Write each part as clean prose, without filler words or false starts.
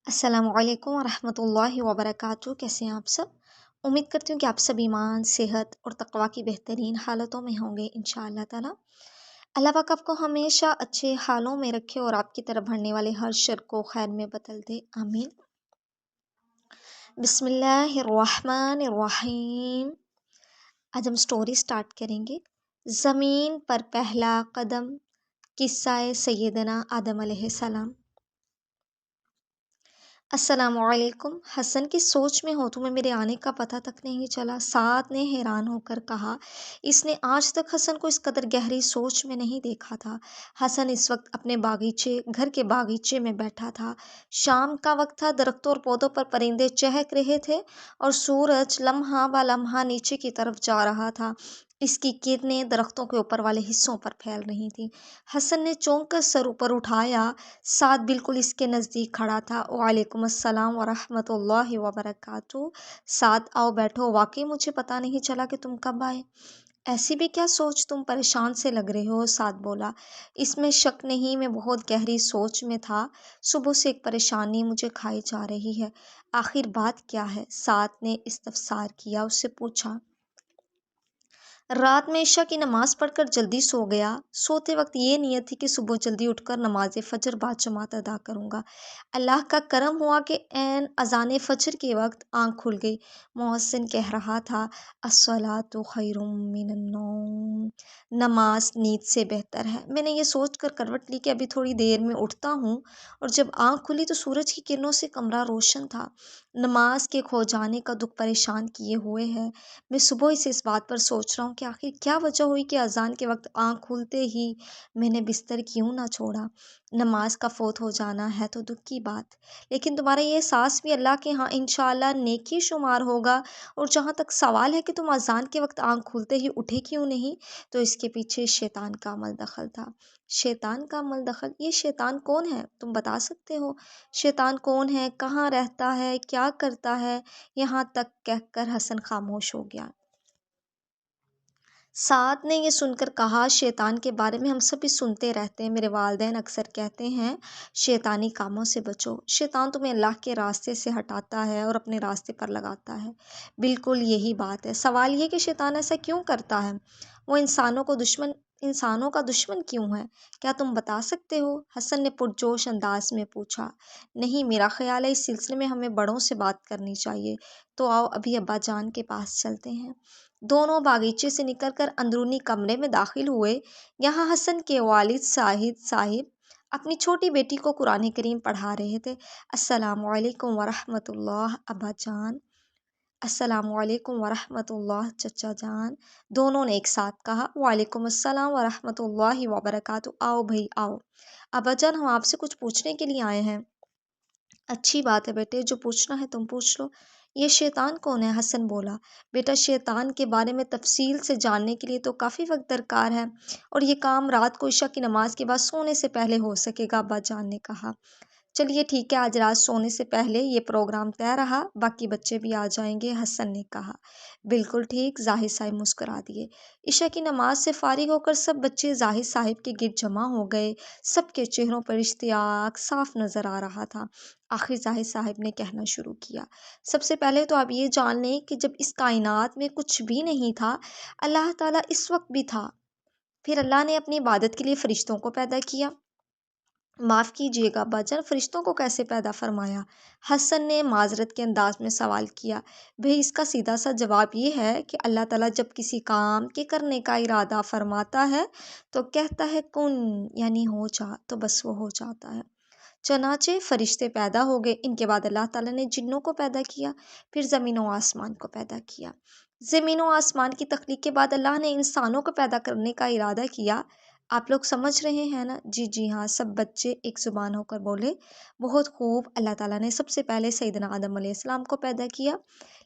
अस्सलाम वालेकुम वरहमतुल्लाहि वबरकातुहू। कैसे हैं आप सब? उम्मीद करती हूँ कि आप सब ईमान, सेहत और तकवा की बेहतरीन हालतों में होंगे इंशाअल्लाह ताला। अल्लाह पाक आपको हमेशा अच्छे हालों में रखे और आपकी तरफ बढ़ने वाले हर शर को खैर में बदल दे, आमीन। बिस्मिल्लाहिर्रहमानिर्रहीम। आज हम स्टोरी स्टार्ट करेंगे। ज़मीन पर पहला कदम, किस्सा सैयदना आदम अलैहिस्सलाम। अस्सलामुअलैकुम। हसन की सोच में हो तुम्हें मेरे आने का पता तक नहीं चला, साद ने हैरान होकर कहा। इसने आज तक हसन को इस कदर गहरी सोच में नहीं देखा था। हसन इस वक्त अपने घर के बागीचे में बैठा था। शाम का वक्त था, दरख्तों और पौधों पर परिंदे चहक रहे थे और सूरज लम्हा ब लम्हा नीचे की तरफ जा रहा था। इसकी किरणें दरख्तों के ऊपर वाले हिस्सों पर फैल रही थी। हसन ने चौंक कर सर ऊपर उठाया। साद बिल्कुल इसके नज़दीक खड़ा था। वालेकुम अस्सलाम वरहमतुल्लाहि वबरकातुहू। साद आओ बैठो, वाकई मुझे पता नहीं चला कि तुम कब आए। ऐसी भी क्या सोच, तुम परेशान से लग रहे हो, साद बोला। इसमें शक नहीं, मैं बहुत गहरी सोच में था। सुबह से एक परेशानी मुझे खाई जा रही है। आखिर बात क्या है? साद ने इस्तफसार किया। उससे पूछा। रात में इशा की नमाज पढ़कर जल्दी सो गया। सोते वक्त ये नियत थी कि सुबह जल्दी उठकर नमाज फजर बाजमात अदा करूँगा। अल्लाह का करम हुआ कि ऐन अजान फजर के वक्त आँख खुल गई। मुअज्जिन कह रहा था, अस्सलातु खैरुम मिनन्नौम। नमाज नींद से बेहतर है। मैंने ये सोच कर करवट ली कि अभी थोड़ी देर में उठता हूँ, और जब आँख खुली तो सूरज की किरणों से कमरा रोशन था। नमाज के खो जाने का दुख परेशान किए हुए है। मैं सुबह ही से इस बात पर सोच रहा हूँ कि आखिर क्या वजह हुई कि अजान के वक्त आँख खुलते ही मैंने बिस्तर क्यों ना छोड़ा। नमाज का फोत हो जाना है तो दुख की बात, लेकिन तुम्हारा ये एहसास भी अल्लाह के यहाँ इंशाअल्लाह नेकी शुमार होगा। और जहाँ तक सवाल है कि तुम अजान के वक्त आँख खुलते ही उठे क्यों नहीं, तो इसके पीछे शैतान का अमल दखल था। शैतान का अमल दखल? ये शैतान कौन है, तुम बता सकते हो? शैतान कौन है, कहाँ रहता है, क्या करता है? यहाँ तक कहकर हसन खामोश हो गया। साद ने ये सुनकर कहा, शैतान के बारे में हम सभी सुनते रहते हैं। मेरे वालिदैन अक्सर कहते हैं, शैतानी कामों से बचो। शैतान तुम्हें अल्लाह के रास्ते से हटाता है और अपने रास्ते पर लगाता है। बिल्कुल यही बात है। सवाल ये कि शैतान ऐसा क्यों करता है? वो इंसानों का दुश्मन क्यों है? क्या तुम बता सकते हो? हसन ने पुरजोश अंदाज में पूछा। नहीं, मेरा ख्याल है इस सिलसिले में हमें बड़ों से बात करनी चाहिए। तो आओ अभी अब्बा जान के पास चलते हैं। दोनों बागीचे से निकलकर अंदरूनी कमरे में दाखिल हुए। यहाँ हसन के वालिद शाहिद साहिब अपनी छोटी बेटी को कुरान करीम पढ़ा रहे थे। अस्सलामु अलैकुम वरहमतुल्लाह अब्बा जान। अस्सलामु अलैकुम वरहमतुल्लाह चचा जान। दोनों ने एक साथ कहा। वालेकुम अस्सलाम वरहमतुल्लाहि वबरकातुहू। आओ भाई आओ। अब्बा जान, हम आपसे कुछ पूछने के लिए आए हैं। अच्छी बात है बेटे, जो पूछना है तुम पूछ लो। ये शैतान कौन है? हसन बोला। बेटा, शैतान के बारे में तफसील से जानने के लिए तो काफ़ी वक्त दरकार है, और ये काम रात को इशा की नमाज के बाद सोने से पहले हो सकेगा, अब्बा जान ने कहा। चलिए ठीक है, आज रात सोने से पहले ये प्रोग्राम तय रहा, बाकी बच्चे भी आ जाएंगे, हसन ने कहा। बिल्कुल ठीक, जाहिद साहब मुस्कुरा दिए। इशा की नमाज से फारिग होकर सब बच्चे जाहिद साहब के गिर्द जमा हो गए। सबके चेहरों पर इश्तियाक साफ नजर आ रहा था। आखिर जाहिद साहब ने कहना शुरू किया। सबसे पहले तो आप ये जान लें कि जब इस कायनात में कुछ भी नहीं था, अल्लाह ताला इस वक्त भी था। फिर अल्लाह ने अपनी इबादत के लिए फरिश्तों को पैदा किया। माफ़ कीजिएगा अब्बाजान, फरिश्तों को कैसे पैदा फरमाया? हसन ने माजरत के अंदाज में सवाल किया। भाई, इसका सीधा सा जवाब ये है कि अल्लाह ताला जब किसी काम के करने का इरादा फरमाता है तो कहता है कुन, यानी हो जा, तो बस वो हो जाता है। चनाचे फरिश्ते पैदा हो गए। इनके बाद अल्लाह ताला ने जिन्नों को पैदा किया, फिर ज़मीन व आसमान को पैदा किया। ज़मीन व आसमान की तख्लीक के बाद अल्लाह ने इंसानों को पैदा करने का इरादा किया। आप लोग समझ रहे हैं ना? जी जी हाँ, सब बच्चे एक ज़ुबान होकर बोले। बहुत खूब। अल्लाह ताला ने सबसे पहले सैयदना आदम अलैहिस्सलाम को पैदा किया।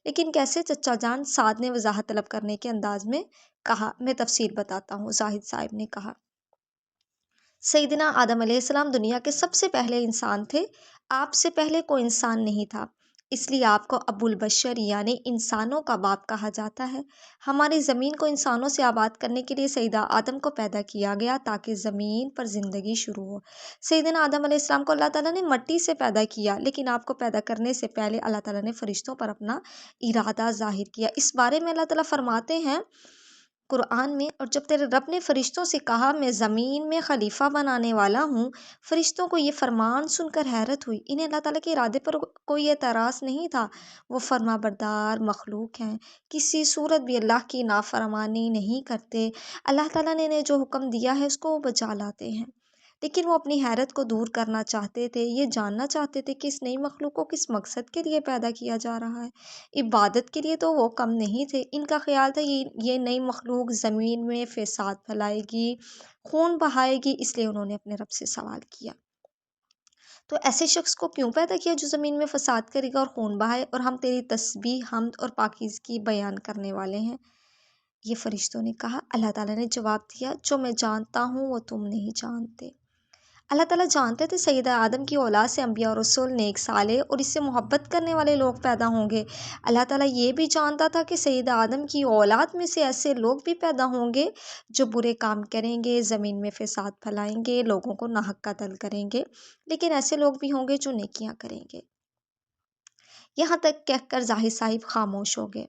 लेकिन कैसे चचा जान? साद ने वजाहत तलब करने के अंदाज में कहा। मैं तफसील बताता हूँ, जाहिद साहब ने कहा। सैयदना आदम अलैहिस्सलाम दुनिया के सबसे पहले इंसान थे। आपसे पहले कोई इंसान नहीं था। اس لیے آپ کو ابو البشر یعنی انسانوں کا باپ کہا جاتا ہے۔ ہماری زمین کو انسانوں سے آباد کرنے کے لیے سیدہ آدم کو پیدا کیا گیا تاکہ زمین پر زندگی شروع ہو۔ سیدنا آدم علیہ السلام کو اللہ تعالیٰ نے مٹی سے پیدا کیا، لیکن آپ کو پیدا کرنے سے پہلے اللہ تعالیٰ نے فرشتوں پر اپنا ارادہ ظاہر کیا۔ اس بارے میں اللہ تعالیٰ فرماتے ہیں قرآن میں، اور جب تیرے رب نے فرشتوں سے کہا میں زمین میں خلیفہ بنانے والا ہوں، فرشتوں کو یہ فرمان سن کر حیرت ہوئی۔ انہیں اللہ تعالیٰ کے ارادے پر کوئی اعتراض نہیں تھا، وہ فرما بردار مخلوق ہیں، کسی صورت بھی اللہ کی نافرمانی نہیں کرتے، اللہ تعالیٰ نے انہیں جو حکم دیا ہے اس کو وہ بجا لاتے ہیں۔ لیکن وہ اپنی حیرت کو دور کرنا چاہتے تھے، یہ جاننا چاہتے تھے کہ اس نئی مخلوق کو کس مقصد کے لیے پیدا کیا جا رہا ہے۔ عبادت کے لیے تو وہ کم نہیں تھے، ان کا خیال تھا یہ نئی مخلوق زمین میں فساد پھیلائے گی، خون بہائے گی، اس لیے انہوں نے اپنے رب سے سوال کیا، تو ایسے شخص کو کیوں پیدا کیا جو زمین میں فساد کرے گا اور خون بہائے، اور ہم تیری تسبیح، حمد اور پاکیزگی بیان کرنے والے ہیں۔ یہ فرشتوں نے کہا۔ اللہ تعالیٰ نے جواب دیا، جو میں جانتا ہوں وہ تم نہیں جانتے۔ اللہ تعالیٰ جانتے تھے سیدہ آدم کی اولاد سے انبیاء اور رسول، نیک صالح اور اس سے محبت کرنے والے لوگ پیدا ہوں گے۔ اللہ تعالیٰ یہ بھی جانتا تھا کہ سیدہ آدم کی اولاد میں سے ایسے لوگ بھی پیدا ہوں گے جو برے کام کریں گے، زمین میں فساد پھیلائیں گے، لوگوں کو ناحق قتل کریں گے، لیکن ایسے لوگ بھی ہوں گے جو نیکیاں کریں گے۔ یہاں تک کہہ کر ظاہر صاحب خاموش ہو گئے۔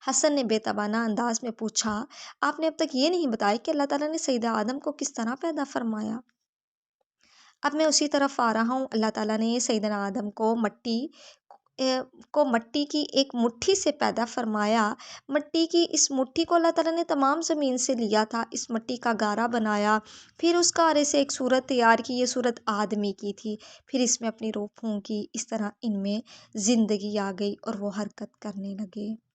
حسن نے بے تابانہ انداز میں پوچھا، آپ نے اب تک یہ نہیں بتایا کہ اللہ تعالیٰ نے سیدہ آدم کو کس طرح پیدا فرمایا؟ اب میں اسی طرف آ رہا ہوں۔ اللہ تعالیٰ نے سیدنا آدم کو مٹی کی ایک مٹھی سے پیدا فرمایا۔ مٹی کی اس مٹھی کو اللہ تعالیٰ نے تمام زمین سے لیا تھا، اس مٹی کا گارا بنایا، پھر اس گارے سے ایک صورت تیار کی، یہ صورت آدمی کی تھی، پھر اس میں اپنی روح پھونکی، اس طرح ان میں زندگی آ گئی اور وہ حرکت کرنے لگے۔